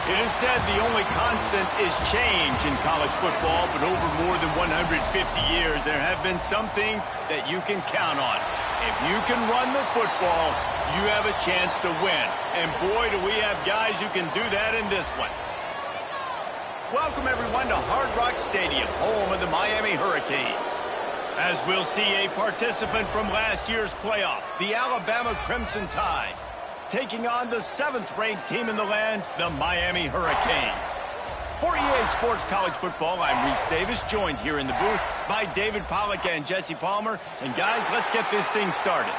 It is said the only constant is change in college football, but over more than 150 years, there have been some things that you can count on. If you can run the football, you have a chance to win. And boy, do we have guys who can do that in this one. Welcome, everyone, to Hard Rock Stadium, home of the Miami Hurricanes. As we'll see a participant from last year's playoff, the Alabama Crimson Tide, taking on the 7th-ranked team in the land, the Miami Hurricanes. For EA Sports College Football, I'm Reese Davis, joined here in the booth by David Pollack and Jesse Palmer. And guys, let's get this thing started.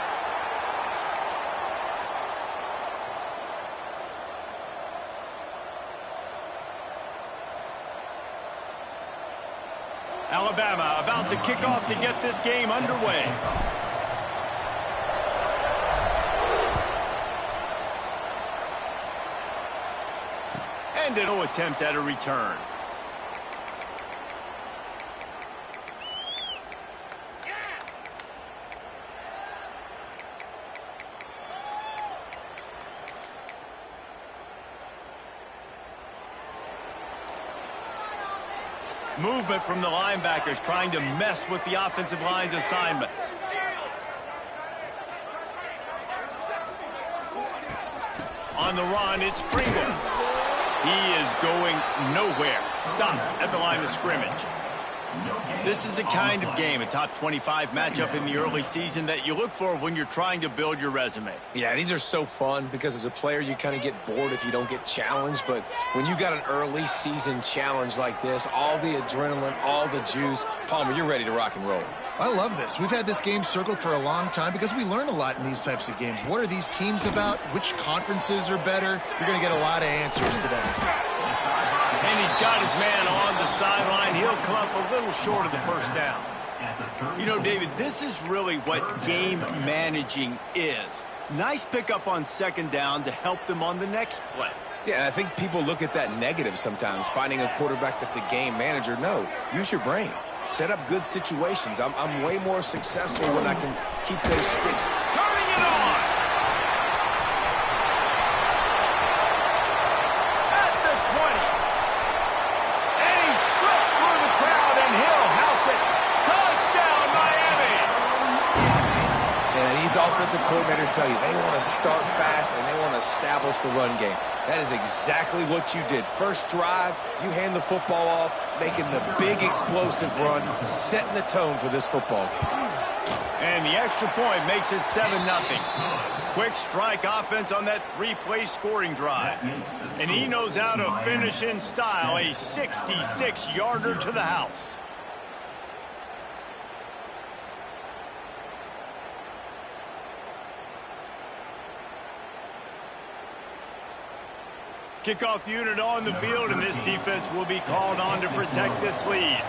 Alabama about to kick off to get this game underway. And no attempt at a return. Movement from the linebackers trying to mess with the offensive line's assignments. On the run, it's Pringle. He is going nowhere. Stop at the line of scrimmage. This is the kind of game, a top 25 matchup in the early season, that you look for when you're trying to build your resume. Yeah, these are so fun because as a player, you kind of get bored if you don't get challenged. But when you got an early season challenge like this, all the adrenaline, all the juice, Palmer, you're ready to rock and roll. I love this. We've had this game circled for a long time because we learn a lot in these types of games. What are these teams about? Which conferences are better? You're going to get a lot of answers today. And he's got his man on the sideline. He'll come up a little short of the first down. You know, David, this is really what game managing is. Nice pickup on second down to help them on the next play. Yeah, and I think people look at that negative sometimes, finding a quarterback that's a game manager. No, use your brain. Set up good situations. I'm way more successful when I can keep those sticks. Turning it on! At the 20. And he slipped through the crowd, and he'll house it. Touchdown, Miami! And these offensive coordinators tell you they want to start fast and they want to establish the run game. That is exactly what you did. First drive, you hand the football off, making the big explosive run, setting the tone for this football game. And the extra point makes it 7-0. Quick strike offense on that 3-play scoring drive. And he knows how to finish in style, a 66-yarder to the house. Kickoff unit on the field, and this defense will be called on to protect this lead.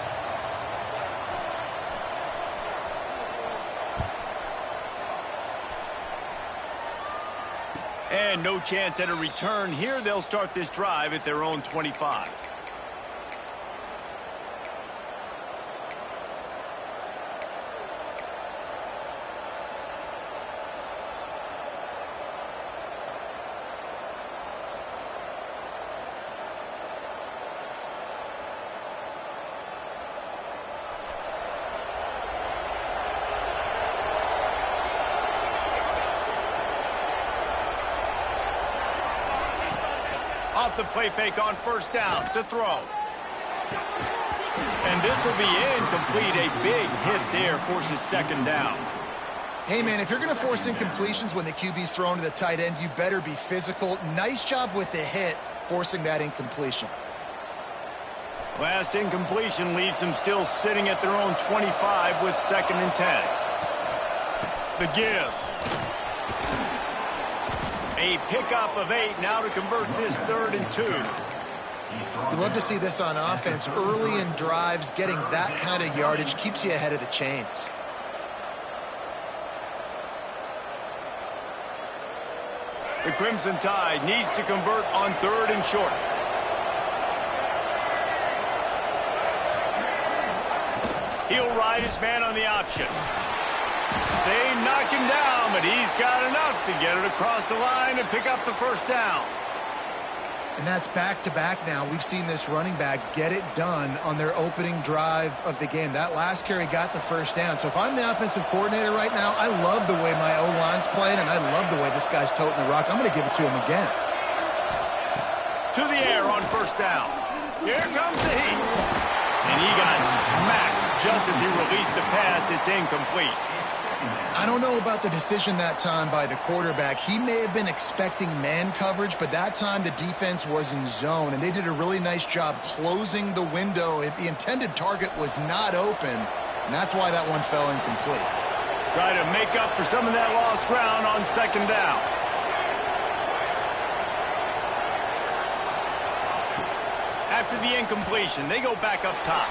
And no chance at a return here. They'll start this drive at their own 25. Off the play fake on first down to throw. And this will be incomplete. A big hit there forces second down. Hey, man, if you're going to force incompletions when the QB's thrown to the tight end, you better be physical. Nice job with the hit, forcing that incompletion. Last incompletion leaves them still sitting at their own 25 with 2nd and 10. The give. A pickup of 8 now to convert this 3rd and 2. You love to see this on offense. Early in drives, getting that kind of yardage keeps you ahead of the chains. The Crimson Tide needs to convert on 3rd and short. He'll ride his man on the option. They knock him down, but he's got enough to get it across the line and pick up the first down. And that's back-to-back now. We've seen this running back get it done on their opening drive of the game. That last carry got the first down. So if I'm the offensive coordinator right now, I love the way my O-line's playing, and I love the way this guy's toting the rock. I'm going to give it to him again. To the air on first down. Here comes the heat. And he got smacked just as he released the pass. It's incomplete. I don't know about the decision that time by the quarterback. He may have been expecting man coverage, but that time the defense was in zone, and they did a really nice job closing the window. The intended target was not open, and that's why that one fell incomplete. Try to make up for some of that lost ground on second down. After the incompletion, they go back up top.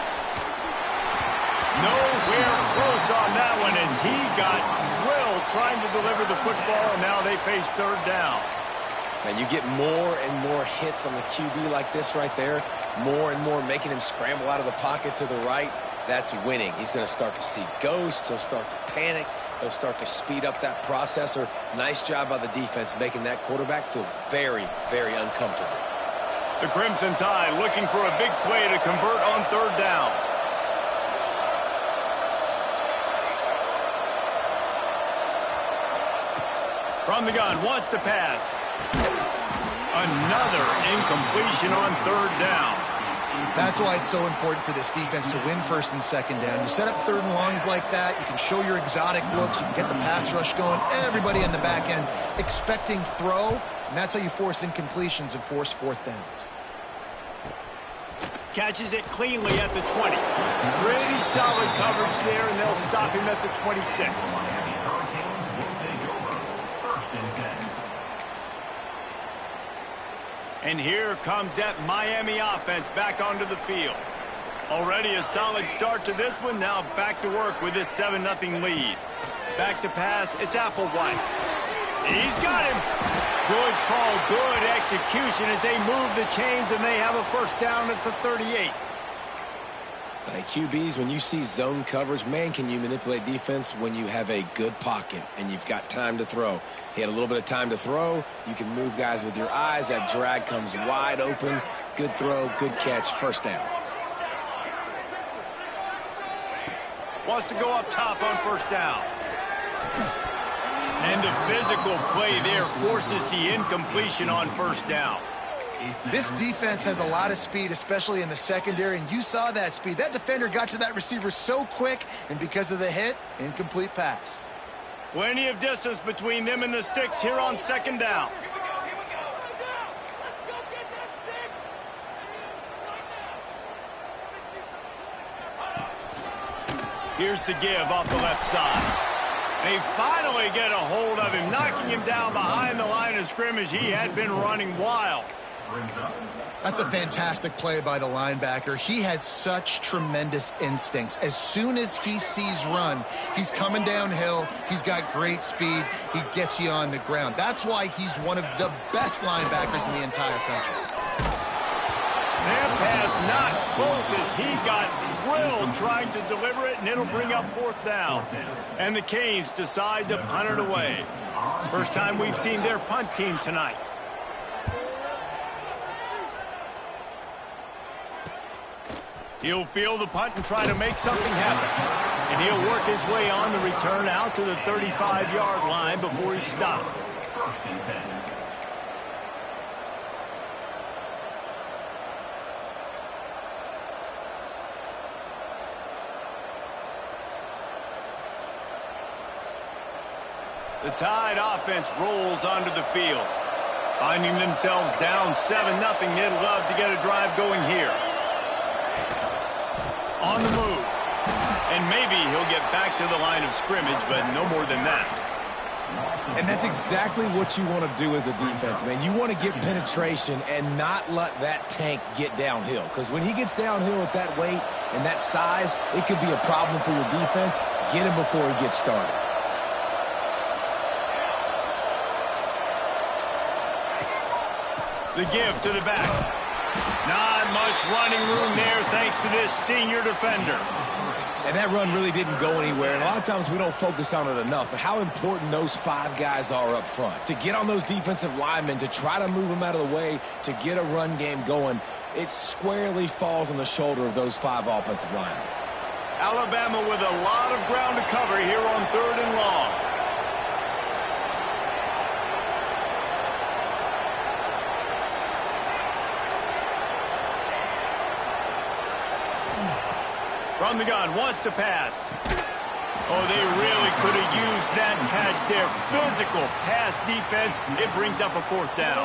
Nowhere close on that one as he got drilled trying to deliver the football, and now they face third down. Man, you get more and more hits on the QB like this right there, more and more making him scramble out of the pocket to the right. That's winning. He's going to start to see ghosts. He'll start to panic. He'll start to speed up that processor. Nice job by the defense making that quarterback feel very, very uncomfortable. The Crimson Tide looking for a big play to convert on third down. From the gun, wants to pass. Another incompletion on third down. That's why it's so important for this defense to win first and second down. You set up third and longs like that, you can show your exotic looks, you can get the pass rush going, everybody in the back end expecting throw, and that's how you force incompletions and force fourth downs. Catches it cleanly at the 20. Pretty solid coverage there, and they'll stop him at the 26. And here comes that Miami offense back onto the field. Already a solid start to this one. Now back to work with this 7-0 lead. Back to pass. It's Applewhite. He's got him. Good call, good execution as they move the chains, and they have a first down at the 38. QBs, when you see zone coverage, man, can you manipulate defense when you have a good pocket and you've got time to throw. He had a little bit of time to throw. You can move guys with your eyes. That drag comes wide open. Good throw, good catch, first down. Wants to go up top on first down. And the physical play there forces the incompletion on first down. This defense has a lot of speed, especially in the secondary, and you saw that speed. That defender got to that receiver so quick, and because of the hit, incomplete pass. Plenty of distance between them and the sticks here on second down. Here's the give off the left side. They finally get a hold of him, knocking him down behind the line of scrimmage. He had been running wild. That's a fantastic play by the linebacker. He has such tremendous instincts. As soon as he sees run, he's coming downhill. He's got great speed. He gets you on the ground. That's why he's one of the best linebackers in the entire country. That pass not close as he got drilled trying to deliver it, and it'll bring up fourth down. And the Canes decide to punt it away. First time we've seen their punt team tonight. He'll field the punt and try to make something happen. And he'll work his way on the return out to the 35-yard line before he's stopped. The Tide offense rolls onto the field. Finding themselves down 7-0, they'd love to get a drive going here. On the move. And maybe he'll get back to the line of scrimmage, but no more than that. And that's exactly what you want to do as a defense, man. You want to get penetration and not let that tank get downhill. Because when he gets downhill at that weight and that size, it could be a problem for your defense. Get him before he gets started. The give to the back. Not much running room there thanks to this senior defender. And that run really didn't go anywhere, and a lot of times we don't focus on it enough, but how important those 5 guys are up front. To get on those defensive linemen, to try to move them out of the way, to get a run game going, it squarely falls on the shoulder of those 5 offensive linemen. Alabama with a lot of ground to cover here on 3rd and long. From the gun, wants to pass. Oh, they really could have used that catch there. Physical pass defense. It brings up a 4th down.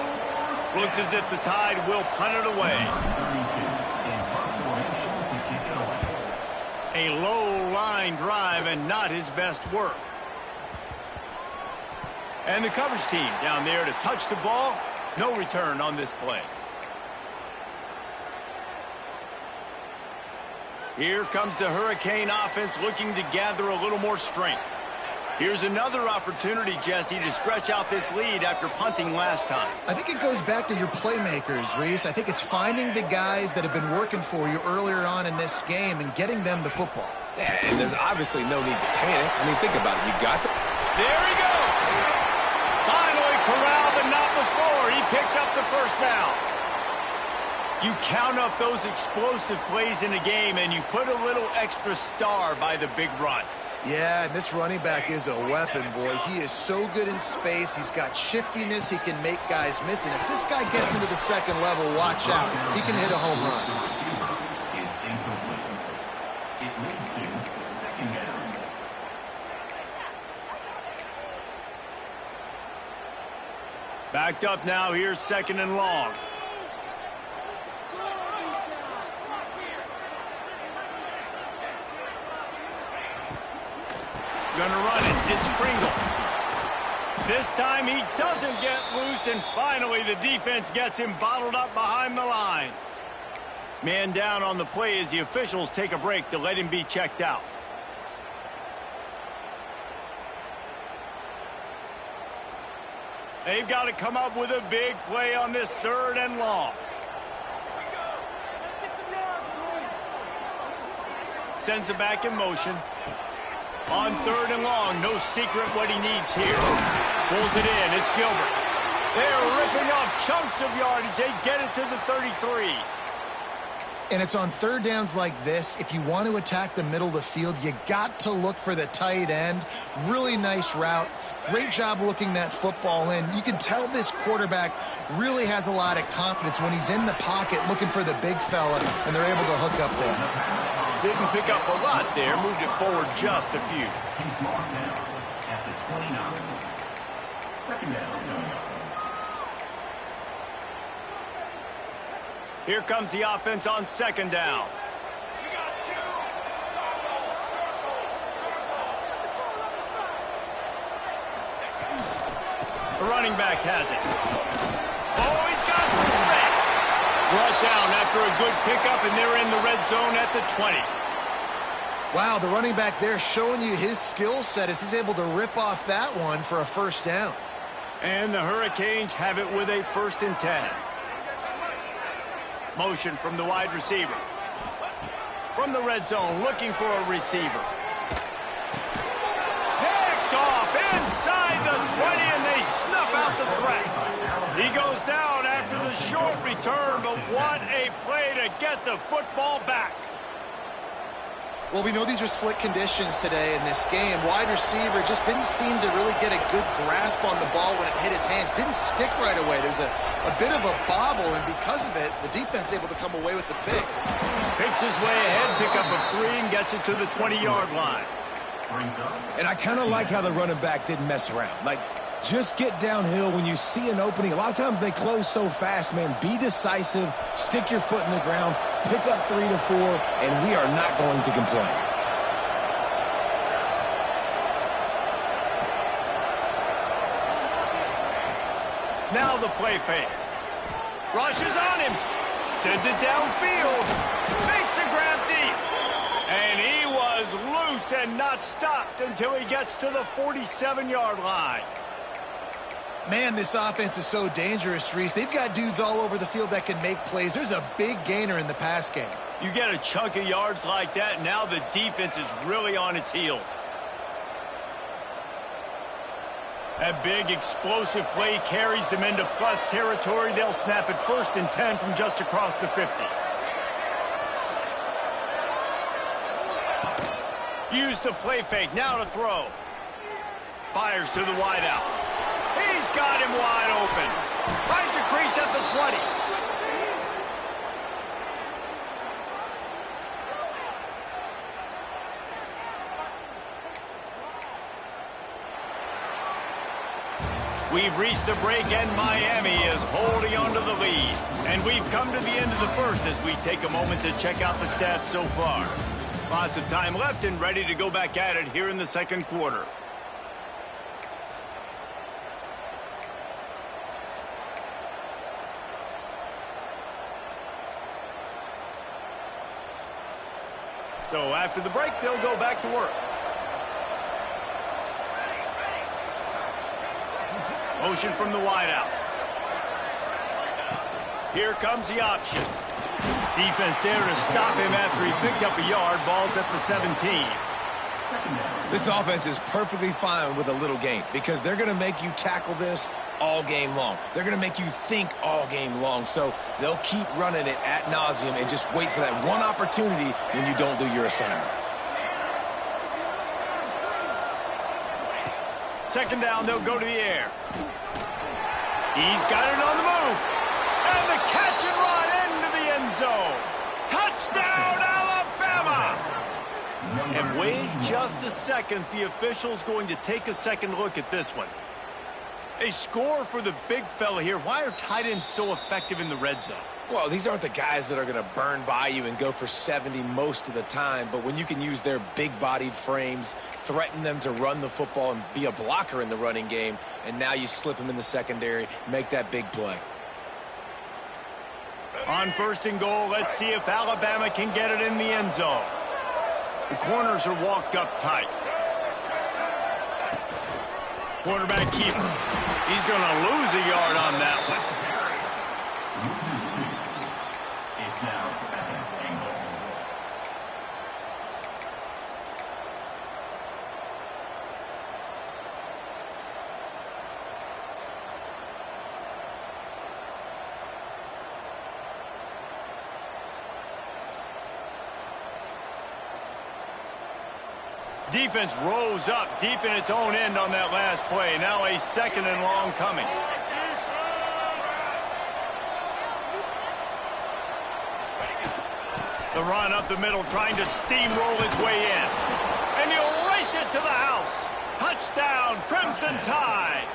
Looks as if the Tide will punt it away. A low line drive and not his best work. And the coverage team down there to touch the ball. No return on this play. Here comes the Hurricane offense looking to gather a little more strength. Here's another opportunity, Jesse, to stretch out this lead after punting last time. I think it goes back to your playmakers, Reese. I think it's finding the guys that have been working for you earlier on in this game and getting them the football. Yeah, and there's obviously no need to panic. I mean, think about it. You got the... There he goes! Finally corralled, but not before. He picks up the 1st down. You count up those explosive plays in a game, and you put a little extra star by the big runs. Yeah, and this running back is a weapon, boy. He is so good in space. He's got shiftiness. He can make guys miss. And if this guy gets into the 2nd level, watch out. He can hit a home run. Backed up now. Here's 2nd and long. Gonna run it. It's Pringle. This time he doesn't get loose, and finally the defense gets him bottled up behind the line. Man down on the play as the officials take a break to let him be checked out. They've got to come up with a big play on this 3rd and long. Sends it back in motion. On 3rd and long, no secret what he needs here. Pulls it in, it's Gilbert. They're ripping off chunks of yardage. They get it to the 33. And it's on 3rd downs like this. If you want to attack the middle of the field, you got to look for the tight end. Really nice route. Great job looking that football in. You can tell this quarterback really has a lot of confidence when he's in the pocket looking for the big fella, and they're able to hook up there. Didn't pick up a lot there. Moved it forward just a few. He's marked down at the 29. 2nd down. Here comes the offense on 2nd down. The running back has it. Oh, he's got some space. Brought down after a good pickup, and they're in the red zone at the 20. Wow, the running back there showing you his skill set as he's able to rip off that one for a 1st down. And the Hurricanes have it with a 1st and 10. Motion from the wide receiver. From the red zone, looking for a receiver. Picked off inside the 20, and they snuff out the threat. He goes down after the short return, but what a play to get the football back. Well, we know these are slick conditions today in this game. Wide receiver just didn't seem to really get a good grasp on the ball when it hit his hands. Didn't stick right away. There's a bit of a bobble, and because of it, the defense able to come away with the pick. Picks his way ahead, pick up a 3, and gets it to the 20-yard line. And I kind of like how the running back didn't mess around. Like, just get downhill when you see an opening. A lot of times they close so fast, man. Be decisive, stick your foot in the ground, pick up 3 to 4, and we are not going to complain. Now the play fake. Rushes on him. Sends it downfield. Makes the grab deep. And he was loose and not stopped until he gets to the 47-yard line. Man, this offense is so dangerous, Reese. They've got dudes all over the field that can make plays. There's a big gainer in the pass game. You get a chunk of yards like that, now the defense is really on its heels. That big explosive play carries them into plus territory. They'll snap it 1st and 10 from just across the 50. Use the play fake, now to throw. Fires to the wideout. He's got him wide open. Finds a crease at the 20. We've reached the break, and Miami is holding on to the lead. And we've come to the end of the first as we take a moment to check out the stats so far. Lots of time left and ready to go back at it here in the second quarter. So after the break, they'll go back to work. Motion from the wideout. Here comes the option. Defense there to stop him after he picked up a yard. Ball's at the 17. This offense is perfectly fine with a little game because they're going to make you tackle this all game long. They're going to make you think all game long. So they'll keep running it ad nauseum and just wait for that one opportunity when you don't do your assignment. Second down, they'll go to the air. He's got it on the move. And the catch and run into the end zone. Touchdown, Alabama! And wait just a second. The official's going to take a second look at this one. A score for the big fella here. Why are tight ends so effective in the red zone? Well, these aren't the guys that are going to burn by you and go for 70 most of the time, but when you can use their big-bodied frames, threaten them to run the football and be a blocker in the running game, and now you slip them in the secondary, make that big play. On 1st and goal, let's see if Alabama can get it in the end zone. The corners are walked up tight. Quarterback keep. He's going to lose a yard on that one. It's now 2nd and goal. Defense rose up deep in its own end on that last play. Now a 2nd and long coming. The run up the middle, trying to steamroll his way in. And he'll race it to the house. Touchdown, Crimson Tide.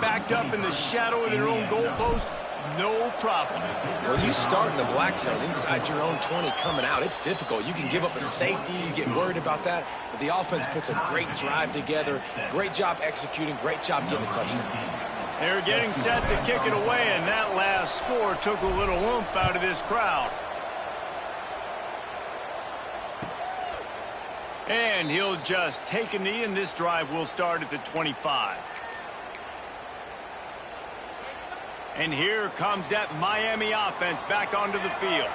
Backed up in the shadow of their own goalpost, no problem. When you start in the black zone inside your own 20 coming out, it's difficult. You can give up a safety. You get worried about that. But the offense puts a great drive together. Great job executing. Great job getting a touchdown. They're getting set to kick it away, and that last score took a little oomph out of this crowd. And he'll just take a knee, and this drive will start at the 25. And here comes that Miami offense back onto the field.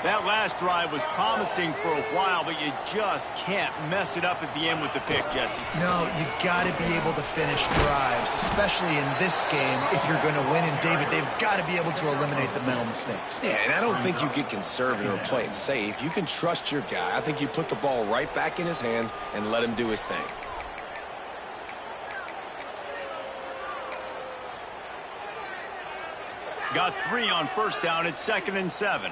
That last drive was promising for a while, but you just can't mess it up at the end with the pick, Jesse. No, you got to be able to finish drives, especially in this game if you're going to win. And, David, they've got to be able to eliminate the mental mistakes. Yeah, and I don't think you get conservative or play it safe. You can trust your guy. I think you put the ball right back in his hands and let him do his thing. Got 3 on 1st down. It's 2nd and 7.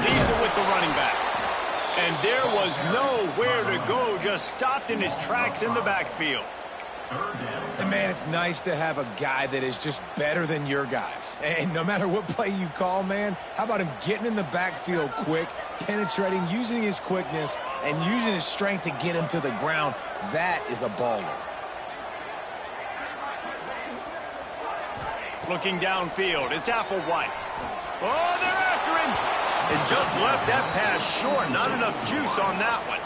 Leaves it with the running back. And there was nowhere to go. Just stopped in his tracks in the backfield. And, man, it's nice to have a guy that is just better than your guys. And no matter what play you call, man, how about him getting in the backfield quick, penetrating, using his quickness, and using his strength to get him to the ground? That is a baller. Looking downfield, it's Applewhite. Oh, they're after him. and just left that pass short. Not enough juice on that one.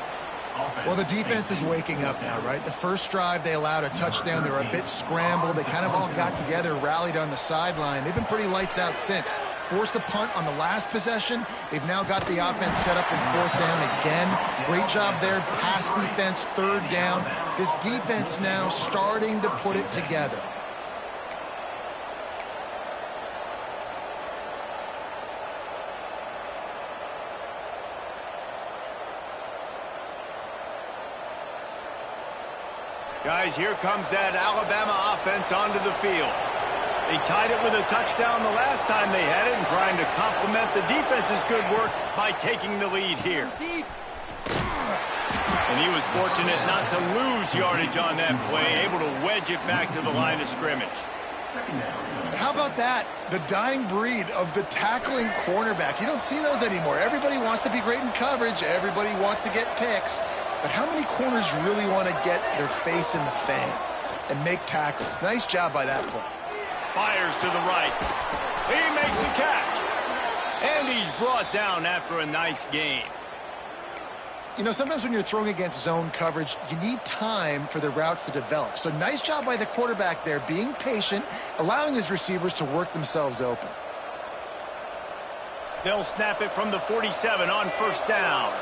Well, the defense is waking up now, right? The first drive, they allowed a touchdown. They were a bit scrambled. They kind of all got together, rallied on the sideline. They've been pretty lights out since. Forced a punt on the last possession. They've now got the offense set up in fourth down again. Great job there. Pass defense, third down. This defense now starting to put it together. Guys, here comes that Alabama offense onto the field. They tied it with a touchdown the last time they had it and trying to complement the defense's good work by taking the lead here. And he was fortunate not to lose yardage on that play, able to wedge it back to the line of scrimmage. How about that? The dying breed of the tackling cornerback. You don't see those anymore. Everybody wants to be great in coverage. Everybody wants to get picks. But how many corners really want to get their face in the fan and make tackles? Nice job by that play. Fires to the right. He makes the catch. And he's brought down after a nice gain. You know, sometimes when you're throwing against zone coverage, you need time for the routes to develop. So nice job by the quarterback there, being patient, allowing his receivers to work themselves open. They'll snap it from the 47 on first down.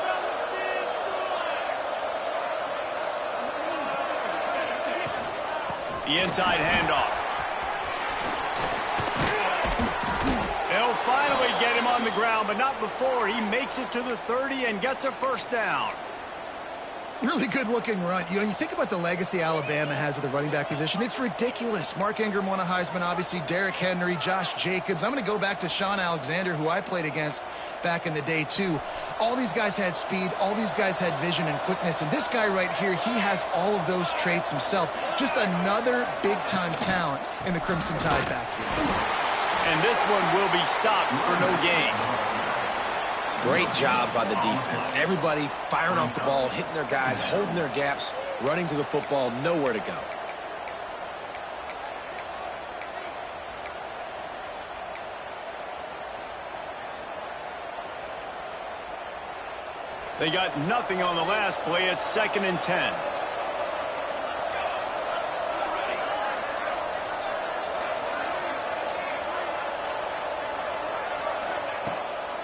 The inside handoff. They'll finally get him on the ground, but not before he makes it to the 30 and gets a first down. Really good-looking run. You know, you think about the legacy Alabama has at the running back position. It's ridiculous. Mark Ingram won a Heisman, obviously. Derrick Henry, Josh Jacobs. I'm going to go back to Sean Alexander, who I played against back in the day, too. All these guys had speed. All these guys had vision and quickness. And this guy right here, he has all of those traits himself. Just another big-time talent in the Crimson Tide backfield. And this one will be stopped for no gain. Great job by the defense. Everybody firing off the ball, hitting their guys, holding their gaps, running to the football, nowhere to go. They got nothing on the last play. It's 2nd and 10.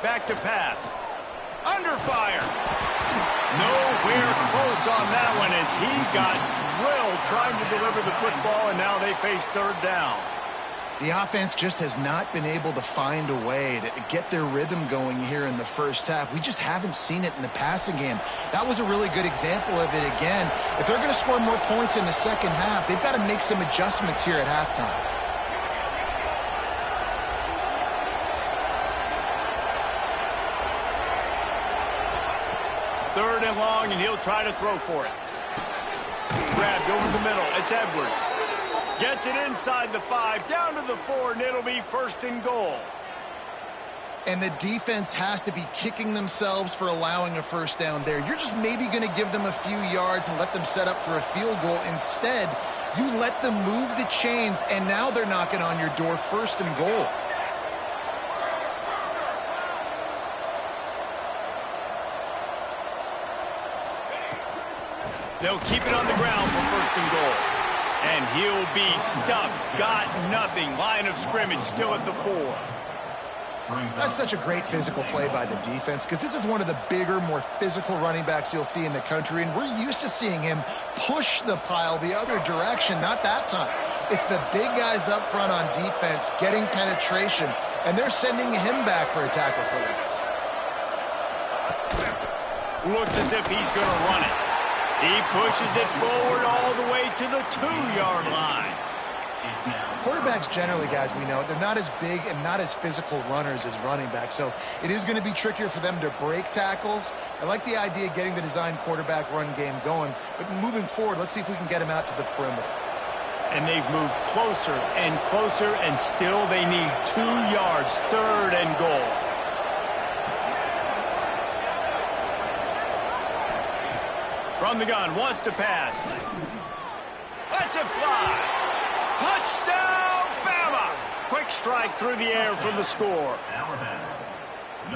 Back to pass. Under fire. Nowhere close on that one as he got drilled trying to deliver the football, and now they face third down. The offense just has not been able to find a way to get their rhythm going here in the first half. We just haven't seen it in the passing game. That was a really good example of it again. If they're going to score more points in the second half, they've got to make some adjustments here at halftime. Third and long, and he'll try to throw for it. Grabbed over the middle. It's Edwards. Gets it inside the 5, down to the 4, and it'll be 1st and goal. And the defense has to be kicking themselves for allowing a first down there. You're just maybe going to give them a few yards and let them set up for a field goal. Instead, you let them move the chains, and now they're knocking on your door, 1st and goal. They'll keep it on the ground for 1st and goal. And he'll be stuffed. Got nothing. Line of scrimmage still at the 4. That's such a great physical play by the defense because this is one of the bigger, more physical running backs you'll see in the country, and we're used to seeing him push the pile the other direction. Not that time. It's the big guys up front on defense getting penetration, and they're sending him back for a tackle for loss. Looks as if he's going to run it. He pushes it forward all the way to the 2-yard line. Quarterbacks generally, guys, we know, they're not as big and not as physical runners as running backs, so it is going to be trickier for them to break tackles. I like the idea of getting the design quarterback run game going, but moving forward, let's see if we can get him out to the perimeter. And they've moved closer and closer, and still they need 2 yards, 3rd and goal. From the gun, wants to pass. Lets it fly. Touchdown, Bama! Quick strike through the air for the score.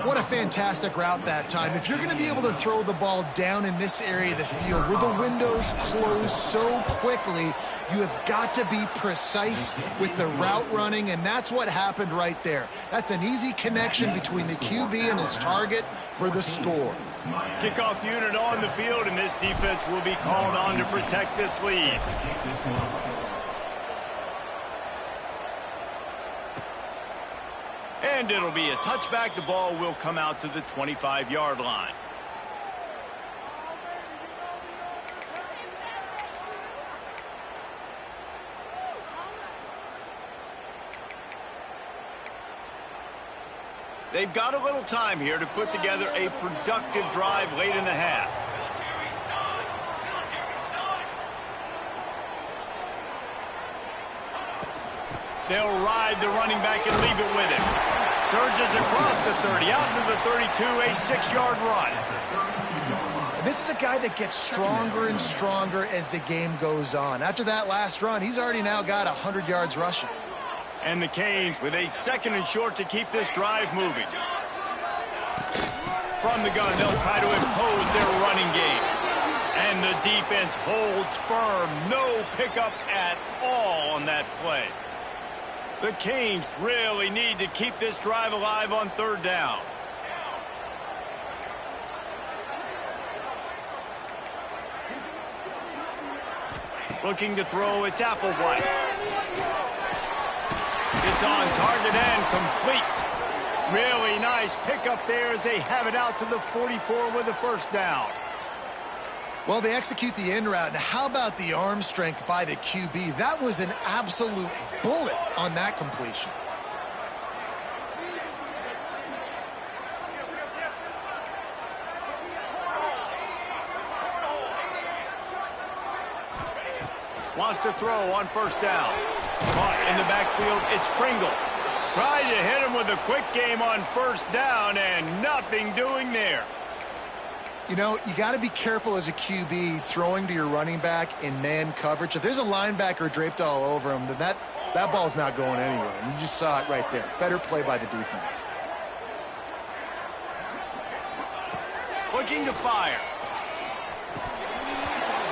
What a fantastic route that time. If you're going to be able to throw the ball down in this area of the field where the windows close so quickly, you have got to be precise with the route running, and that's what happened right there. That's an easy connection between the QB and his target for the score. Kickoff unit on the field, and this defense will be called on to protect this lead. And it'll be a touchback. The ball will come out to the 25-yard line. They've got a little time here to put together a productive drive late in the half. They'll ride the running back and leave it with him. Surges across the 30, out to the 32, a 6-yard run. This is a guy that gets stronger and stronger as the game goes on. After that last run, he's already now got 100 yards rushing. And the Canes with a 2nd and short to keep this drive moving. From the gun, they'll try to impose their running game. And the defense holds firm. No pickup at all on that play. The Canes really need to keep this drive alive on 3rd down. Looking to throw, it's Applewhite. It's on target and complete. Really nice pickup there as they have it out to the 44 with a 1st down. Well, they execute the in route. Now, how about the arm strength by the QB? That was an absolute bullet on that completion. Wants to throw on 1st down. Caught in the backfield, it's Pringle. Tried to hit him with a quick game on 1st down and nothing doing there. You know, you got to be careful as a QB throwing to your running back in man coverage. If there's a linebacker draped all over him, then that ball's not going anywhere. And you just saw it right there. Better play by the defense. Looking to fire.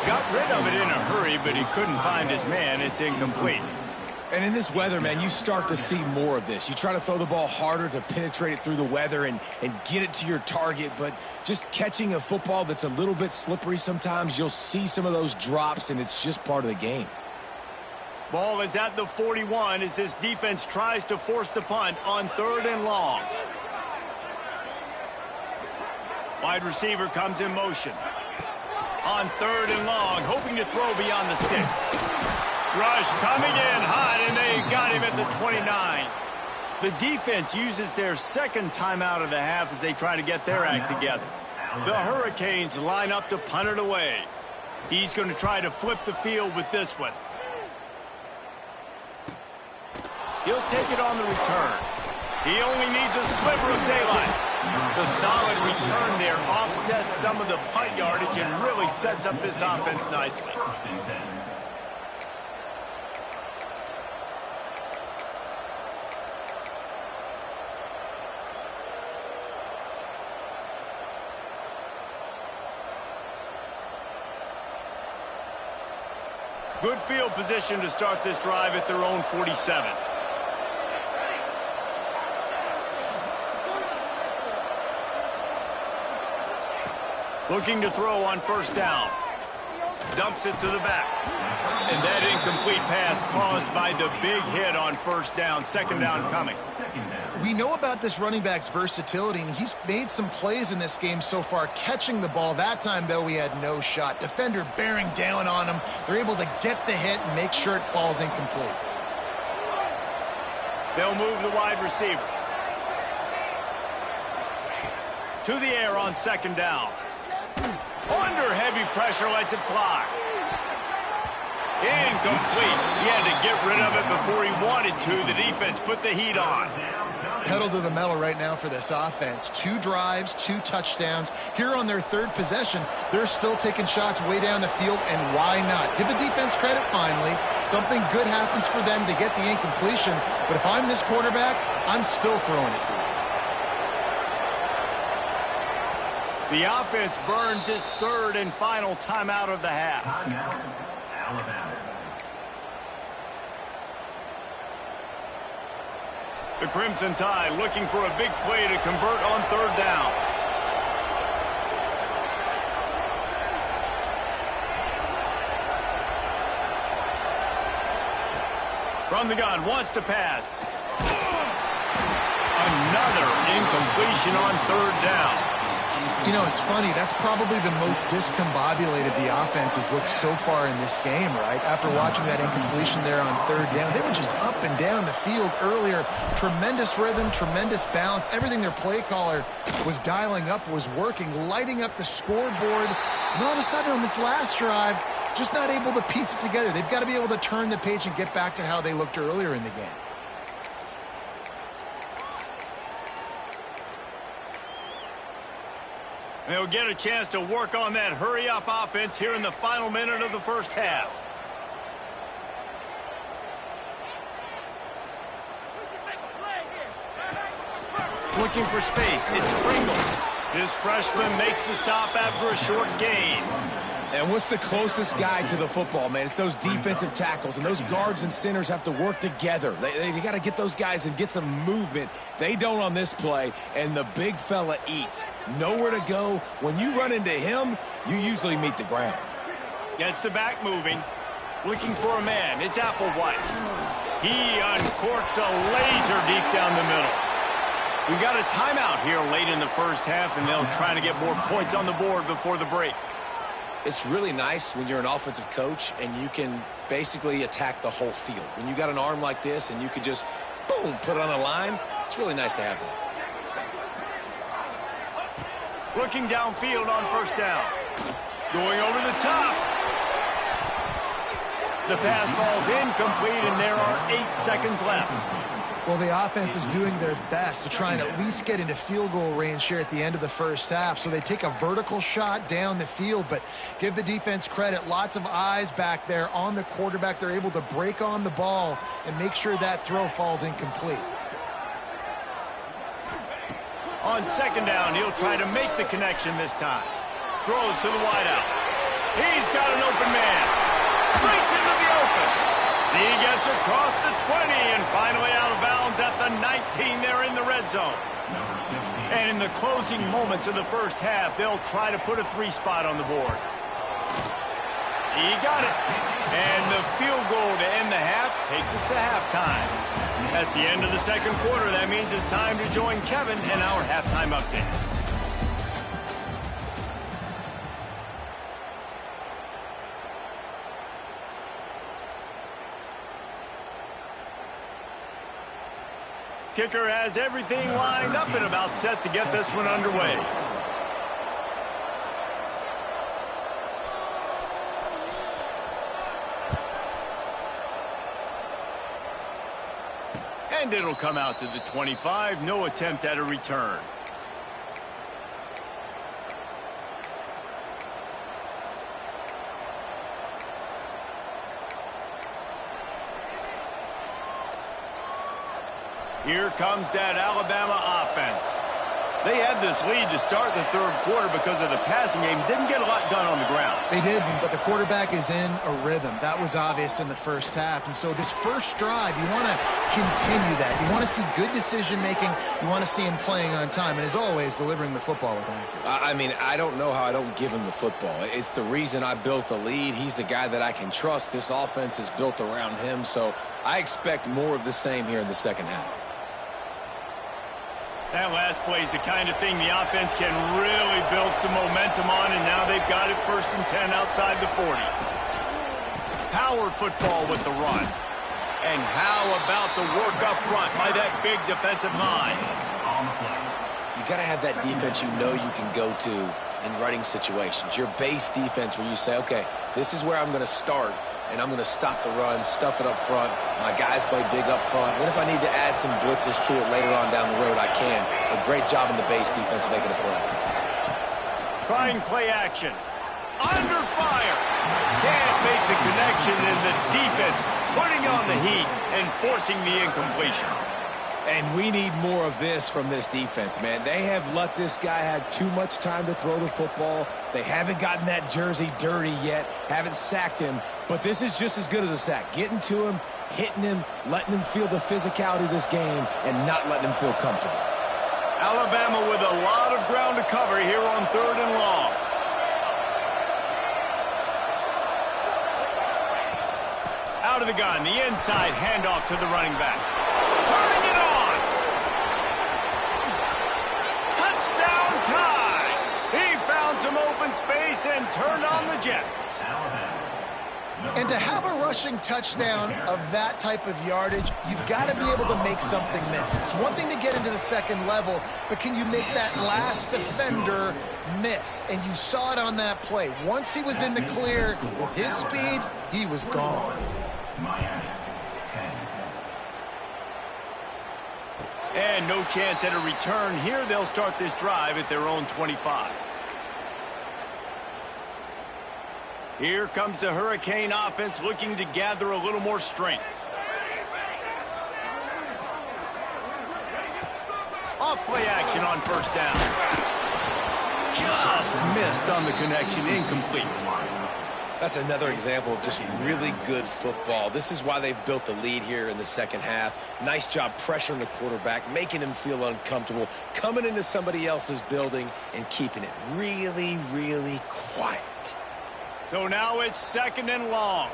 Got rid of it in a hurry, but he couldn't find his man. It's incomplete. And in this weather, man, you start to see more of this. You try to throw the ball harder to penetrate it through the weather and get it to your target, but just catching a football that's a little bit slippery sometimes, you'll see some of those drops, and it's just part of the game. Ball is at the 41 as this defense tries to force the punt on 3rd and long. Wide receiver comes in motion. On 3rd and long, hoping to throw beyond the sticks. Rush coming in hot, and they got him at the 29. The defense uses their 2nd timeout of the half as they try to get their act together. The Hurricanes line up to punt it away. He's going to try to flip the field with this one. He'll take it on the return. He only needs a sliver of daylight. The solid return there offsets some of the punt yardage and really sets up this offense nicely. Good field position to start this drive at their own 47. Looking to throw on 1st down. Dumps it to the back. And that incomplete pass caused by the big hit on 1st down. 2nd down coming. We know about this running back's versatility, and he's made some plays in this game so far catching the ball. That time, though, he had no shot. Defender bearing down on him. They're able to get the hit and make sure it falls incomplete. They'll move the wide receiver. To the air on 2nd down. Under heavy pressure, lets it fly. Incomplete. He had to get rid of it before he wanted to. The defense put the heat on. Pedal to the metal right now for this offense. 2 drives, 2 touchdowns. Here on their 3rd possession, they're still taking shots way down the field, and why not? Give the defense credit finally. Something good happens for them to get the incompletion, but if I'm this quarterback, I'm still throwing it. The offense burns its third and final timeout of the half. Timeout, Alabama. The Crimson Tide looking for a big play to convert on third down. From the gun, wants to pass. Another incompletion on third down. You know, it's funny. That's probably the most discombobulated the offense has looked so far in this game, right? After watching that incompletion there on third down, they were just up and down the field earlier. Tremendous rhythm, tremendous balance. Everything their play caller was dialing up was working, lighting up the scoreboard. And all of a sudden on this last drive, just not able to piece it together. They've got to be able to turn the page and get back to how they looked earlier in the game. They'll get a chance to work on that hurry-up offense here in the final minute of the first half. Looking for space. It's Pringle. This freshman makes the stop after a short gain. And what's the closest guy to the football, man? It's those defensive tackles, and those guards and centers have to work together. They got to get those guys and get some movement. They don't on this play, and the big fella eats. Nowhere to go. When you run into him, you usually meet the ground. Gets the back moving. Looking for a man. It's Applewhite. He uncorks a laser deep down the middle. We've got a timeout here late in the first half, and they'll try to get more points on the board before the break. It's really nice when you're an offensive coach and you can basically attack the whole field. When you got an arm like this and you can just, boom, put it on a line, it's really nice to have that. Looking downfield on first down. Going over the top. The pass falls incomplete, and there are 8 seconds left. Well, the offense is doing their best to try and at least get into field goal range here at the end of the first half. So they take a vertical shot down the field, but give the defense credit. Lots of eyes back there on the quarterback. They're able to break on the ball and make sure that throw falls incomplete. On second down, he'll try to make the connection this time. Throws to the wideout. He's got an open man. Breaks into the open. He gets across the 20 and finally out of bounds at the 19 there in the red zone. And in the closing moments of the first half, they'll try to put a 3 spot on the board. He got it. And the field goal to end the half takes us to halftime. That's the end of the second quarter. That means it's time to join Kevin in our halftime update. Kicker has everything lined up and about set to get this one underway. And it'll come out to the 25. No attempt at a return. Here comes that Alabama offense. They had this lead to start the third quarter because of the passing game. Didn't get a lot done on the ground. They didn't, but the quarterback is in a rhythm. That was obvious in the first half. And so this first drive, you want to continue that. You want to see good decision-making. You want to see him playing on time. And as always, delivering the football with accuracy. I mean, I don't know how I don't give him the football. It's the reason I built the lead. He's the guy that I can trust. This offense is built around him. So I expect more of the same here in the second half. That last play is the kind of thing the offense can really build some momentum on, and now they've got it 1st and 10 outside the 40. Power football with the run. And how about the work up front by that big defensive line? You got to have that defense you know you can go to in running situations. Your base defense where you say, okay, this is where I'm going to start, and I'm going to stop the run, stuff it up front. My guys play big up front. Then if I need to add some blitzes to it later on down the road, I can. A great job in the base defense making a play. Trying play action. Under fire. Can't make the connection, and the defense putting on the heat and forcing the incompletion. And we need more of this from this defense, man. They have let this guy have too much time to throw the football. They haven't gotten that jersey dirty yet, haven't sacked him. But this is just as good as a sack. Getting to him, hitting him, letting him feel the physicality of this game, and not letting him feel comfortable. Alabama with a lot of ground to cover here on 3rd and long. Out of the gun, the inside handoff to the running back. Turning it on. Touchdown tie. He found some open space and turned on the Jets. And to have a rushing touchdown of that type of yardage, you've got to be able to make something miss. It's one thing to get into the second level, but can you make that last defender miss? And you saw it on that play. Once he was in the clear with his speed, he was gone. And no chance at a return here. They'll start this drive at their own 25. Here comes the Hurricane offense looking to gather a little more strength. Off play action on 1st down. Just missed on the connection, incomplete. That's another example of just really good football. This is why they've built the lead here in the second half. Nice job pressuring the quarterback, making him feel uncomfortable, coming into somebody else's building and keeping it really, really quiet. So now it's 2nd and long.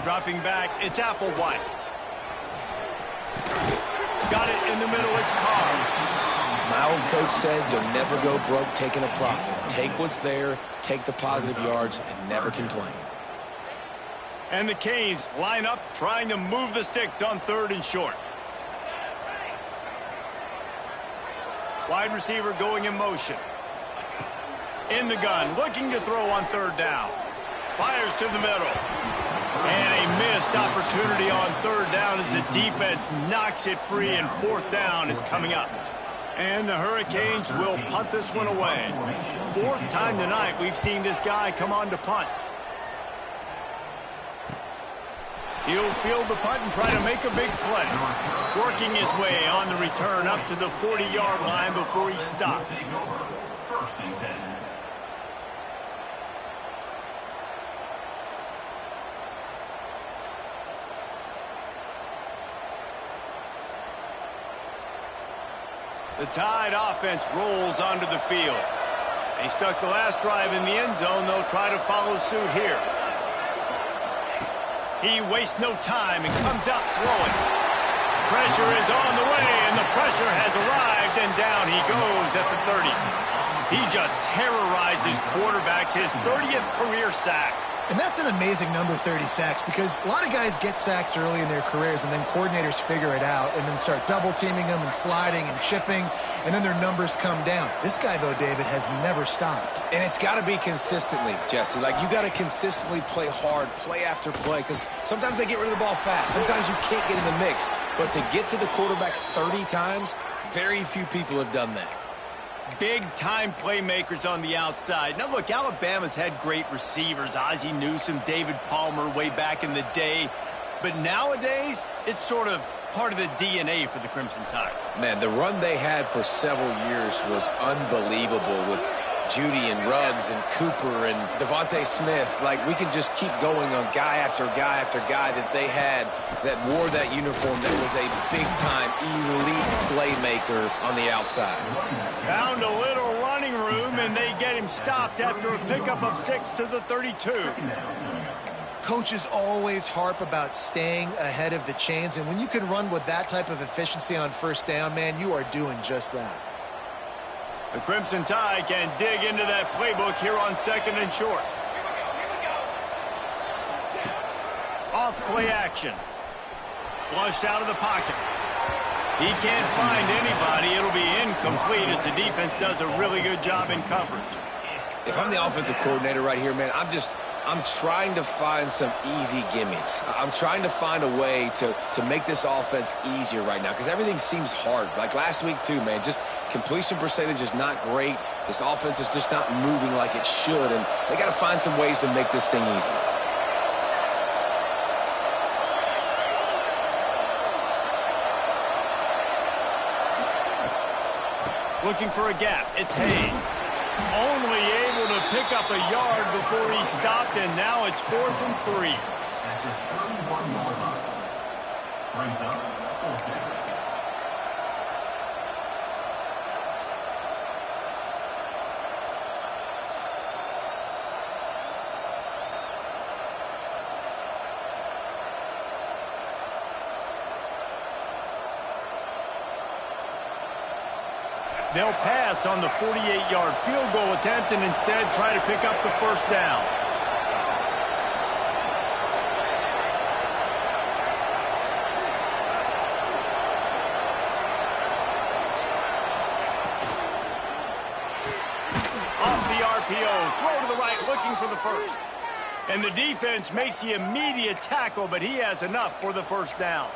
Dropping back, it's Applewhite. Got it in the middle, it's Carr. My old coach said you'll never go broke taking a profit. Take what's there, take the positive yards, and never complain. And the Canes line up, trying to move the sticks on 3rd and short. Wide receiver going in motion. In the gun, looking to throw on 3rd down. Fires to the middle. And a missed opportunity on 3rd down as the defense knocks it free, and 4th down is coming up. And the Hurricanes will punt this one away. 4th time tonight we've seen this guy come on to punt. He'll field the punt and try to make a big play. Working his way on the return up to the 40-yard line before he stops. The Tide offense rolls onto the field. They stuck the last drive in the end zone. They'll try to follow suit here. He wastes no time and comes out throwing. Pressure is on the way, and the pressure has arrived, and down he goes at the 30. He just terrorizes quarterbacks, his 30th career sack. And that's an amazing number, 30 sacks, because a lot of guys get sacks early in their careers, and then coordinators figure it out and then start double-teaming them and sliding and chipping, and then their numbers come down. This guy, though, David, has never stopped. And it's got to be consistently, Jesse. Like, you got to consistently play hard, play after play, because sometimes they get rid of the ball fast. Sometimes you can't get in the mix. But to get to the quarterback 30 times, very few people have done that. Big-time playmakers on the outside. Now, look, Alabama's had great receivers. Ozzie Newsome, David Palmer way back in the day. But nowadays, it's sort of part of the DNA for the Crimson Tide. Man, the run they had for several years was unbelievable with Judy and Ruggs and Cooper and Devontae Smith. Like, we can just keep going on guy after guy after guy that they had that wore that uniform that was a big-time elite playmaker on the outside. Found a little running room, and they get him stopped after a pickup of 6 to the 32. Coaches always harp about staying ahead of the chains, and when you can run with that type of efficiency on 1st down, man, you are doing just that. The Crimson Tide can dig into that playbook here on 2nd and short. Off play action. Flushed out of the pocket. He can't find anybody. It'll be incomplete as the defense does a really good job in coverage. If I'm the offensive coordinator right here, man, I'm trying to find some easy gimmies. I'm trying to find a way to make this offense easier right now because everything seems hard. Like last week too, man, just completion percentage is not great. This offense is just not moving like it should, and they got to find some ways to make this thing easier. Looking for a gap. It's Hayes. Only able to pick up a yard before he stopped, and now it's 4th and 3. After 31 yard line. Brings up 4th down. They'll pass on the 48-yard field goal attempt and instead try to pick up the first down. Off the RPO, throw to the right, looking for the first. And the defense makes the immediate tackle, but he has enough for the first down.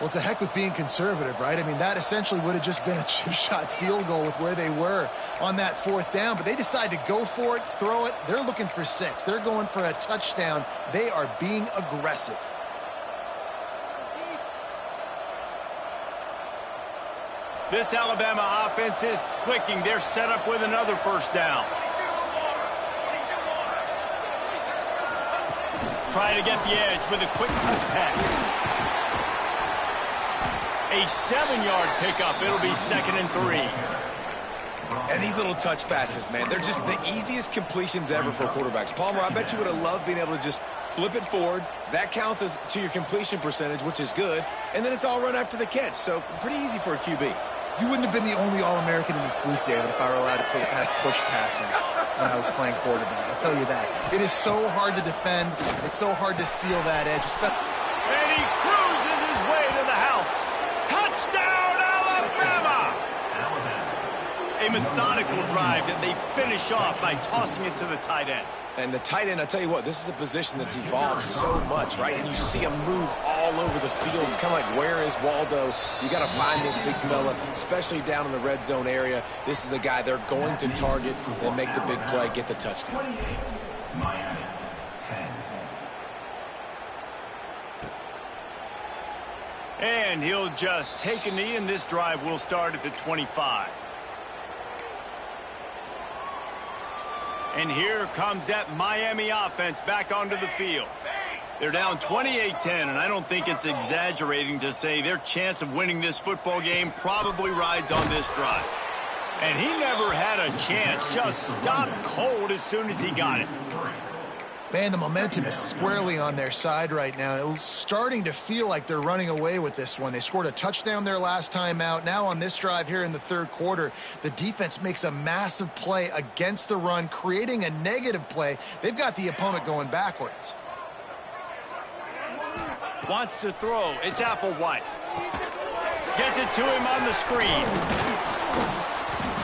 Well, it's a heck with being conservative, right? I mean, that essentially would have just been a chip shot field goal with where they were on that 4th down. But they decide to go for it, throw it. They're looking for 6. They're going for a touchdown. They are being aggressive. This Alabama offense is clicking. They're set up with another first down. Try to get the edge with a quick touch pass. A 7-yard pickup. It'll be 2nd and 3. And these little touch passes, man, they're just the easiest completions ever for quarterbacks. Palmer, I bet you would have loved being able to just flip it forward. That counts as to your completion percentage, which is good. And then it's all run after the catch. So pretty easy for a QB. You wouldn't have been the only All-American in this booth, David, if I were allowed to have push passes when I was playing quarterback. I'll tell you that. It is so hard to defend. It's so hard to seal that edge. And he cruises his way to the house. Touchdown, Alabama! A methodical drive that they finish off by tossing it to the tight end. And the tight end, I'll tell you what, this is a position that's evolved so much, right? And you see him move all over the field. It's kind of like, where is Waldo? You got to find this big fella, especially down in the red zone area. This is the guy they're going to target and make the big play, get the touchdown. Miami, 10. And he'll just take a knee, and this drive will start at the 25. And here comes that Miami offense back onto the field. They're down 28-10, and I don't think it's exaggerating to say their chance of winning this football game probably rides on this drive. And he never had a chance, just stopped cold as soon as he got it. Man, the momentum is squarely on their side right now. It's starting to feel like they're running away with this one. They scored a touchdown their last time out. Now on this drive here in the 3rd quarter, the defense makes a massive play against the run, creating a negative play. They've got the opponent going backwards. Wants to throw. It's Applewhite. Gets it to him on the screen.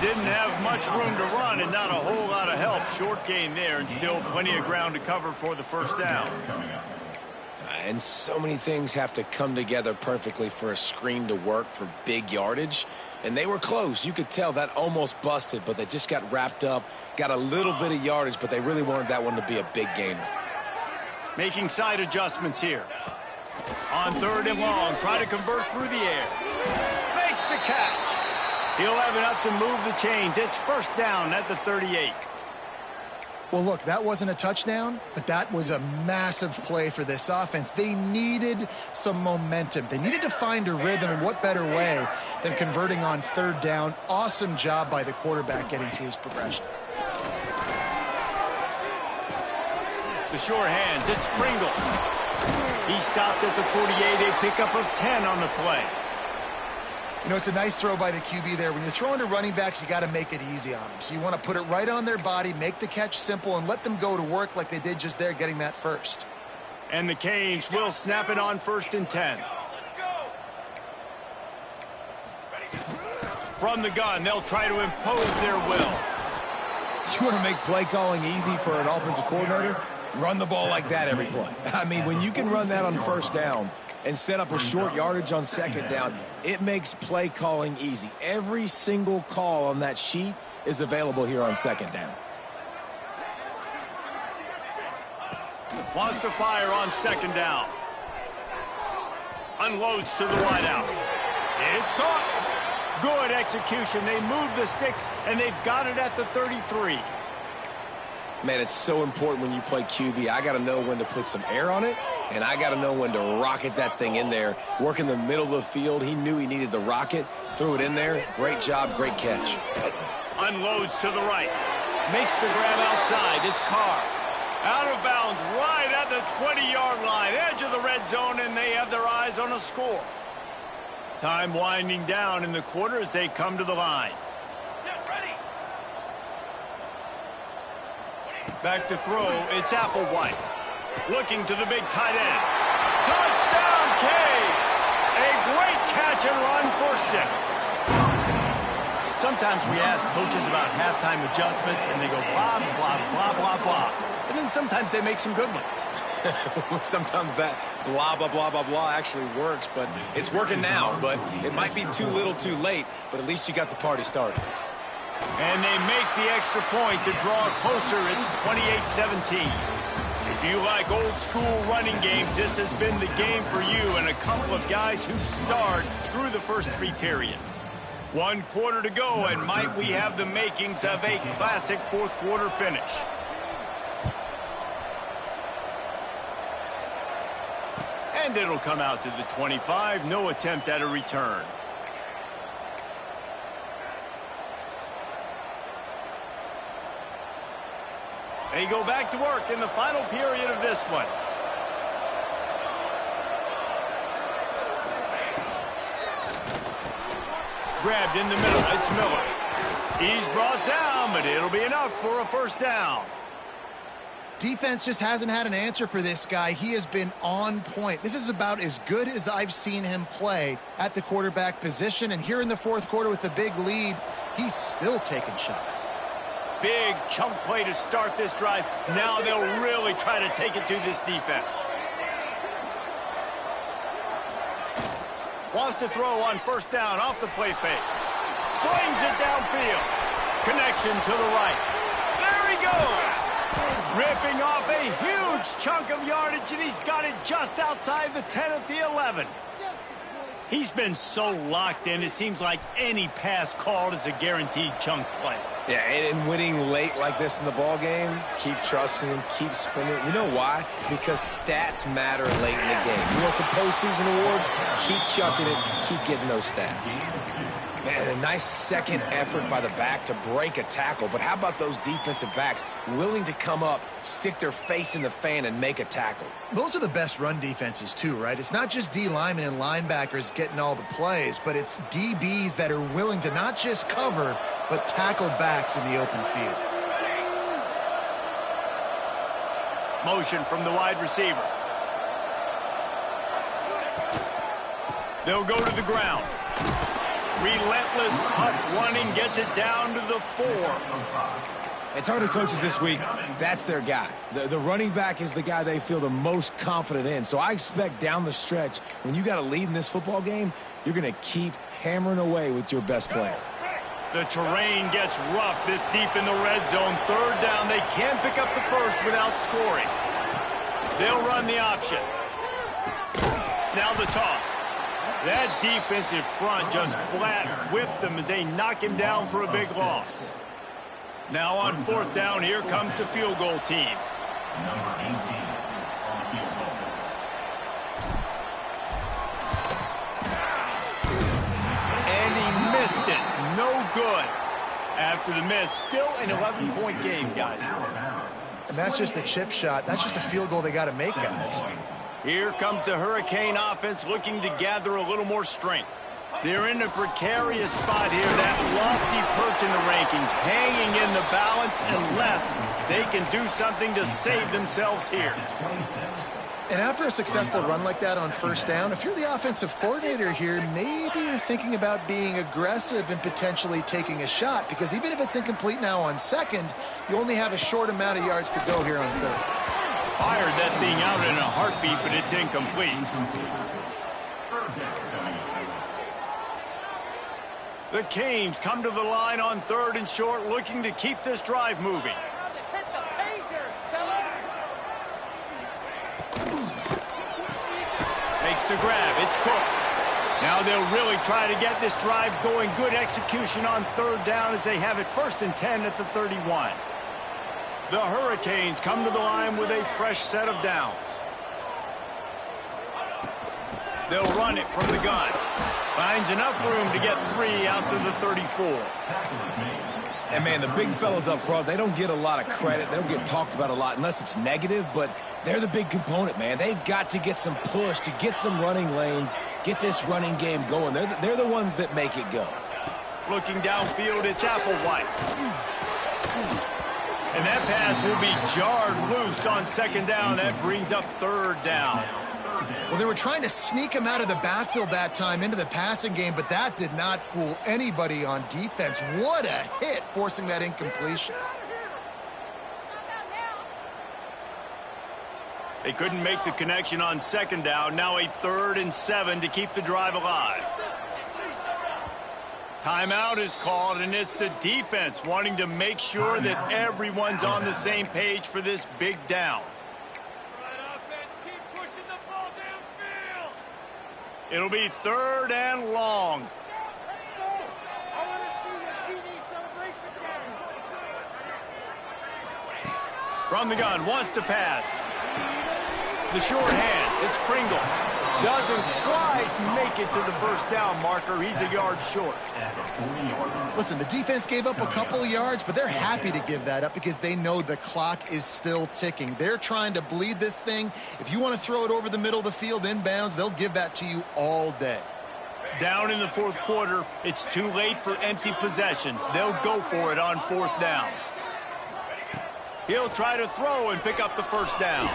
Didn't have much room to run and not a whole lot of help. Short gain there and still plenty of ground to cover for the first down. And so many things have to come together perfectly for a screen to work for big yardage. And they were close. You could tell that almost busted, but they just got wrapped up, got a little bit of yardage, but they really wanted that one to be a big gainer. Making side adjustments here. On 3rd and long, try to convert through the air. Makes the catch. He'll have enough to move the chains. It's first down at the 38. Well, look, that wasn't a touchdown, but that was a massive play for this offense. They needed some momentum. They needed to find a rhythm, and what better way than converting on 3rd down. Awesome job by the quarterback getting through his progression. The sure hands, it's Pringle. He stopped at the 48, a pickup of 10 on the play. You know, it's a nice throw by the QB there. When you're throwing to running backs, you got to make it easy on them. So you want to put it right on their body, make the catch simple, and let them go to work like they did just there, getting that first. And the Canes will snap it on 1st and 10. From the gun, they'll try to impose their will. You want to make play calling easy for an offensive coordinator? Run the ball like that every play. I mean, when you can run that on 1st down and set up a short yardage on 2nd down, it makes play calling easy. Every single call on that sheet is available here on 2nd down. Wants to fire on 2nd down. Unloads to the wideout. It's caught. Good execution. They move the sticks, and they've got it at the 33. Man, it's so important when you play QB. I got to know when to put some air on it, and I got to know when to rocket that thing in there. Work in the middle of the field. He knew he needed the rocket. Threw it in there. Great job, great catch. Unloads to the right. Makes the grab outside. It's Carr. Out of bounds right at the 20-yard line. Edge of the red zone, and they have their eyes on a score. Time winding down in the quarter as they come to the line. Back to throw, it's Applewhite. Looking to the big tight end. Touchdown, Caves! A great catch and run for 6. Sometimes we ask coaches about halftime adjustments, and they go blah, blah, blah, blah, blah. And then sometimes they make some good ones. Sometimes that blah, blah, blah, blah, blah actually works, but it's working now. But it might be too little too late, but at least you got the party started. And they make the extra point to draw closer. It's 28-17. If you like old school running games, this has been the game for you and a couple of guys who starred through the first 3 periods. 1 quarter to go, and might we have the makings of a classic fourth quarter finish. And it'll come out to the 25. No attempt at a return. They go back to work in the final period of this one. Grabbed in the middle. It's Miller. He's brought down, but it'll be enough for a first down. Defense just hasn't had an answer for this guy. He has been on point. This is about as good as I've seen him play at the quarterback position. And here in the fourth quarter with a big lead, he's still taking shots. Big chunk play to start this drive. Now they'll really try to take it to this defense. Wants to throw on first down off the play fake. Slings it downfield. Connection to the right. There he goes. Ripping off a huge chunk of yardage, and he's got it just outside the 10 at the 11. He's been so locked in, it seems like any pass called is a guaranteed chunk play. Yeah, and winning late like this in the ball game, keep trusting him, keep spinning. You know why? Because stats matter late in the game. You want some postseason awards? Keep chucking it, keep getting those stats. Man, a nice second effort by the back to break a tackle. But how about those defensive backs willing to come up, stick their face in the fan, and make a tackle? Those are the best run defenses, too, right? It's not just D linemen and linebackers getting all the plays, but it's DBs that are willing to not just cover, but tackle backs in the open field. Motion from the wide receiver. They'll go to the ground. Relentless, tough running gets it down to the 4. And talking to coaches this week, that's their guy. The running back is the guy they feel the most confident in. So I expect down the stretch, when you got a lead in this football game, you're going to keep hammering away with your best player. The terrain gets rough this deep in the red zone. Third down, they can't pick up the first without scoring. They'll run the option. Now the toss. That defensive front just flat whipped them as they knock him down for a big loss. Now on fourth down, here comes the field goal team. Number 18 on the field goal. And he missed it. No good. After the miss, still an 11-point game, guys. And that's just the chip shot. That's just a field goal they got to make, guys. Here comes the Hurricane offense looking to gather a little more strength. They're in a precarious spot here. That lofty perch in the rankings, hanging in the balance unless they can do something to save themselves here. And after a successful run like that on first down, if you're the offensive coordinator here, maybe you're thinking about being aggressive and potentially taking a shot, because even if it's incomplete now on second, you only have a short amount of yards to go here on third. Fired that thing out in a heartbeat, but it's incomplete. The Canes come to the line on third and short, looking to keep this drive moving. Makes the grab. It's Cook. Now they'll really try to get this drive going. Good execution on third down as they have it 1st and 10 at the 31. The Hurricanes come to the line with a fresh set of downs. They'll run it from the gun. Finds enough room to get 3 out to the 34. And, man, the big fellas up front, they don't get a lot of credit. They don't get talked about a lot unless it's negative, but they're the big component, man. They've got to get some push, to get some running lanes, get this running game going. They're the ones that make it go. Looking downfield, it's Applewhite. And that pass will be jarred loose on 2nd down. That brings up 3rd down. Well, they were trying to sneak him out of the backfield that time into the passing game, but that did not fool anybody on defense. What a hit, forcing that incompletion. They couldn't make the connection on 2nd down. Now a 3rd and 7 to keep the drive alive. Timeout is called, and it's the defense wanting to make sure that everyone's on the same page for this big down. It'll be 3rd and long. From the gun, wants to pass. The short hands, it's Pringle. Doesn't quite make it to the 1st down marker. He's a yard short. Listen, the defense gave up a couple of yards, but they're happy to give that up because they know the clock is still ticking. They're trying to bleed this thing. If you want to throw it over the middle of the field inbounds, they'll give that to you all day. Down in the 4th quarter, it's too late for empty possessions. They'll go for it on 4th down. He'll try to throw and pick up the 1st down.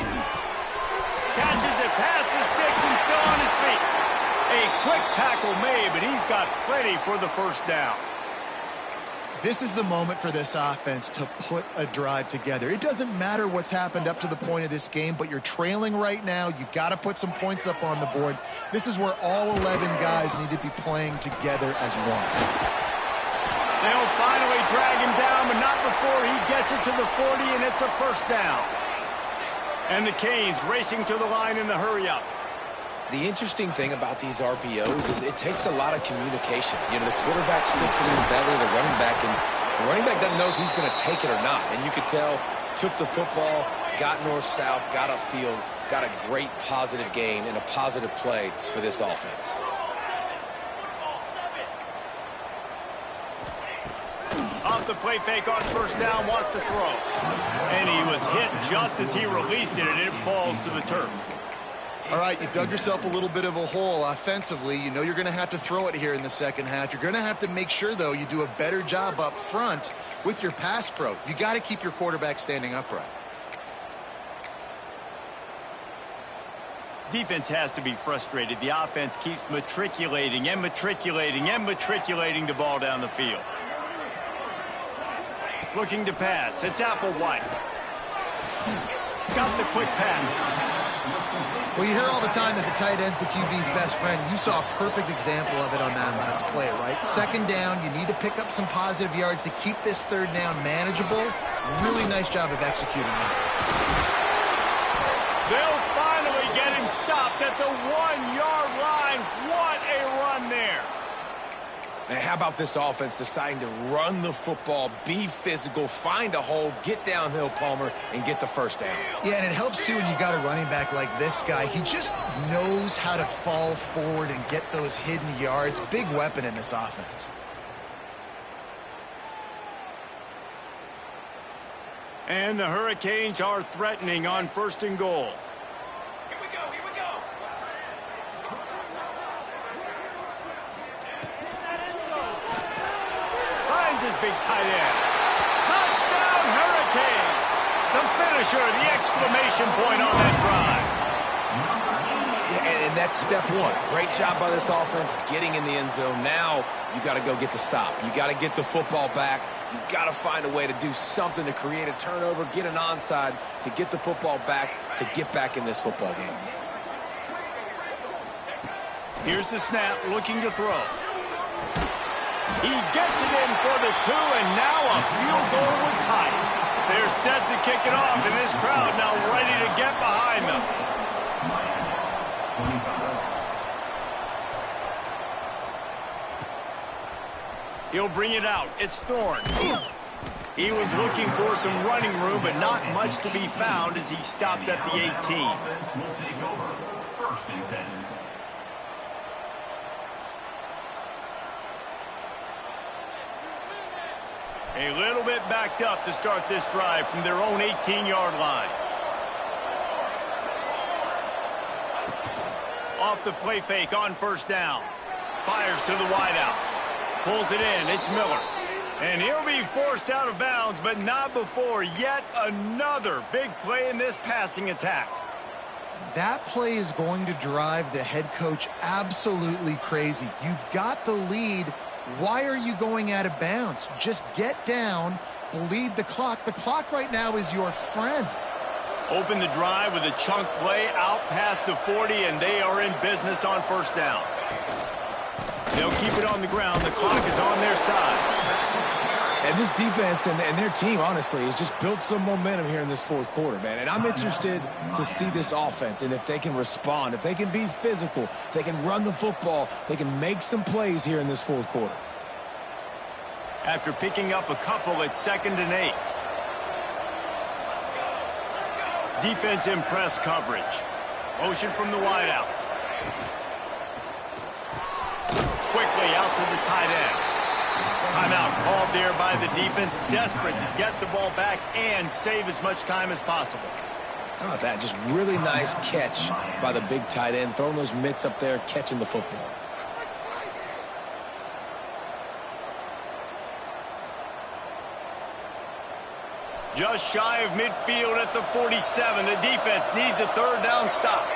Catches it past the sticks and still on his feet. A quick tackle made, but he's got plenty for the 1st down. This is the moment for this offense to put a drive together. It doesn't matter what's happened up to the point of this game, but you're trailing right now. You got to put some points up on the board. This is where all 11 guys need to be playing together as one. They'll finally drag him down, but not before he gets it to the 40, and it's a 1st down. And the Canes racing to the line in the hurry-up. The interesting thing about these RPOs is it takes a lot of communication. You know, the quarterback sticks it in the belly of the running back, and the running back doesn't know if he's going to take it or not. And you could tell, took the football, got north-south, got upfield, got a great positive gain and a positive play for this offense. Off the play fake on 1st down, wants to throw. And he was hit just as he released it, and it falls to the turf. All right, you've dug yourself a little bit of a hole offensively. You know you're going to have to throw it here in the 2nd half. You're going to have to make sure, though, you do a better job up front with your pass pro. You got to keep your quarterback standing upright. Defense has to be frustrated. The offense keeps matriculating and matriculating and matriculating the ball down the field. Looking to pass. It's Applewhite. Got the quick pass. Well, you hear all the time that the tight end's the QB's best friend. You saw a perfect example of it on that last play, right? 2nd down, you need to pick up some positive yards to keep this 3rd down manageable. Really nice job of executing that. They'll finally get him stopped at the 1-yard line. What a run there. And how about this offense deciding to run the football, be physical, find a hole, get downhill, Palmer, and get the 1st down? Yeah, and it helps, too, when you've got a running back like this guy. He just knows how to fall forward and get those hidden yards. Big weapon in this offense. And the Hurricanes are threatening on 1st and goal. His big tight end. Touchdown, Hurricanes! The finisher, the exclamation point on that drive. Yeah, and that's step one. Great job by this offense getting in the end zone. Now you got to go get the stop. You got to get the football back. You got to find a way to do something to create a turnover, get an onside, to get the football back, to get back in this football game. Here's the snap, looking to throw. He gets it in for the 2, and now a field goal would tie it. They're set to kick it off, and this crowd now ready to get behind them. He'll bring it out. It's Thorne. He was looking for some running room, but not much to be found as he stopped at the 18. Offense will take over. First and 10. A little bit backed up to start this drive from their own 18-yard line. Off the play fake on first down. Fires to the wideout. Pulls it in. It's Miller. And he'll be forced out of bounds, but not before yet another big play in this passing attack. That play is going to drive the head coach absolutely crazy. You've got the lead. Why are you going out of bounds? Just get down, bleed the clock. The clock right now is your friend. Open the drive with a chunk play out past the 40, and they are in business on first down. They'll keep it on the ground. The clock is on their side. And this defense and their team, honestly, has just built some momentum here in this fourth quarter, man. And I'm interested to see this offense and if they can respond, if they can be physical, if they can run the football, they can make some plays here in this fourth quarter. After picking up a couple at 2nd and 8. Defense in press coverage. Motion from the wideout. Quickly out to the tight end. Timeout called there by the defense, desperate to get the ball back and save as much time as possible. How about that? Just really nice catch by the big tight end, throwing those mitts up there, catching the football. Just shy of midfield at the 47. The defense needs a third down stop.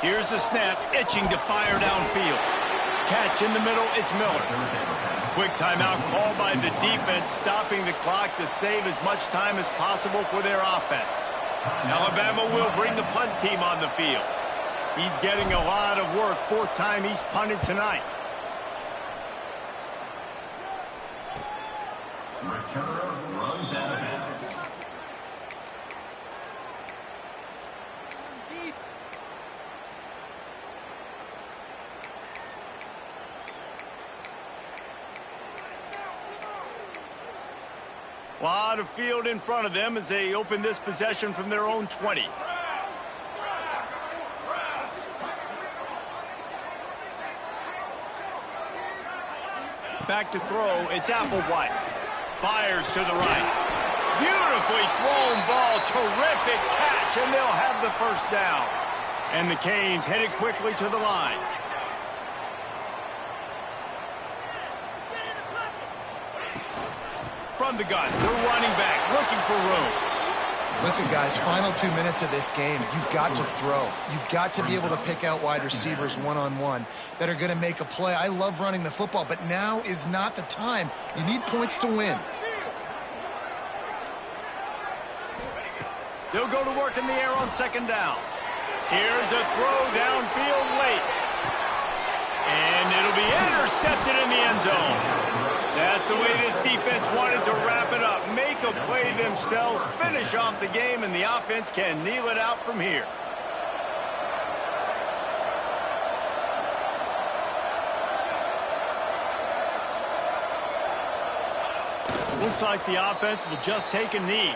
Here's the snap, itching to fire downfield. Catch in the middle, it's Miller. Quick timeout called by the defense, stopping the clock to save as much time as possible for their offense. Alabama will bring the punt team on the field. He's getting a lot of work, 4th time he's punted tonight. Returner runs out of bounds. A lot of field in front of them as they open this possession from their own 20. Back to throw, it's Applewhite. Fires to the right. Beautifully thrown ball, terrific catch, and they'll have the first down. And the Canes headed quickly to the line. From the gun, the running back looking for room. Listen, guys, final 2 minutes of this game, you've got to throw. You've got to be able to pick out wide receivers one-on-one that are going to make a play. I love running the football, but now is not the time. You need points to win. They'll go to work in the air on 2nd down. Here's a throw downfield late. And it'll be intercepted in the end zone. That's the way this defense wanted to wrap it up. Make a play themselves, finish off the game, and the offense can kneel it out from here. Looks like the offense will just take a knee.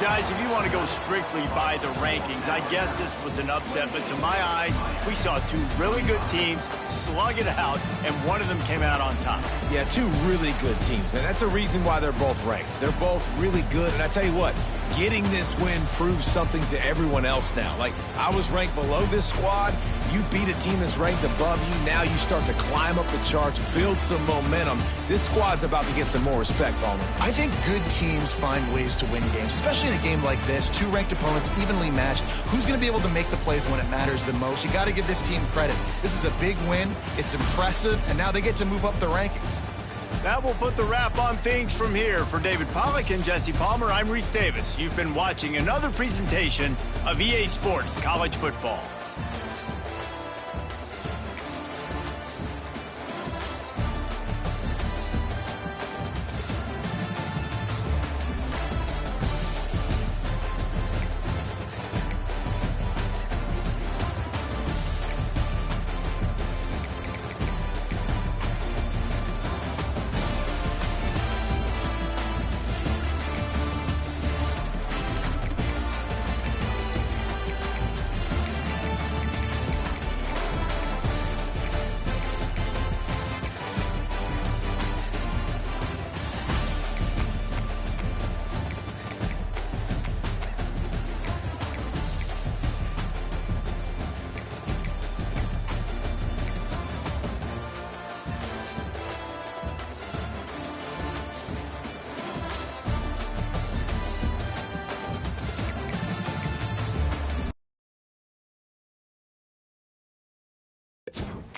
Guys, if you want to go strictly by the rankings, I guess this was an upset, but to my eyes, we saw 2 really good teams slug it out, and one of them came out on top. Yeah, 2 really good teams, man. That's a reason why they're both ranked. They're both really good, and I tell you what, getting this win proves something to everyone else now. Like, I was ranked below this squad. You beat a team that's ranked above you. Now you start to climb up the charts, build some momentum. This squad's about to get some more respect, Palmer. I think good teams find ways to win games, especially in a game like this. 2 ranked opponents, evenly matched. Who's going to be able to make the plays when it matters the most? You got to give this team credit. This is a big win. It's impressive, and now they get to move up the rankings. That will put the wrap on things from here. For David Pollack and Jesse Palmer, I'm Reese Davis. You've been watching another presentation of EA Sports College Football. it.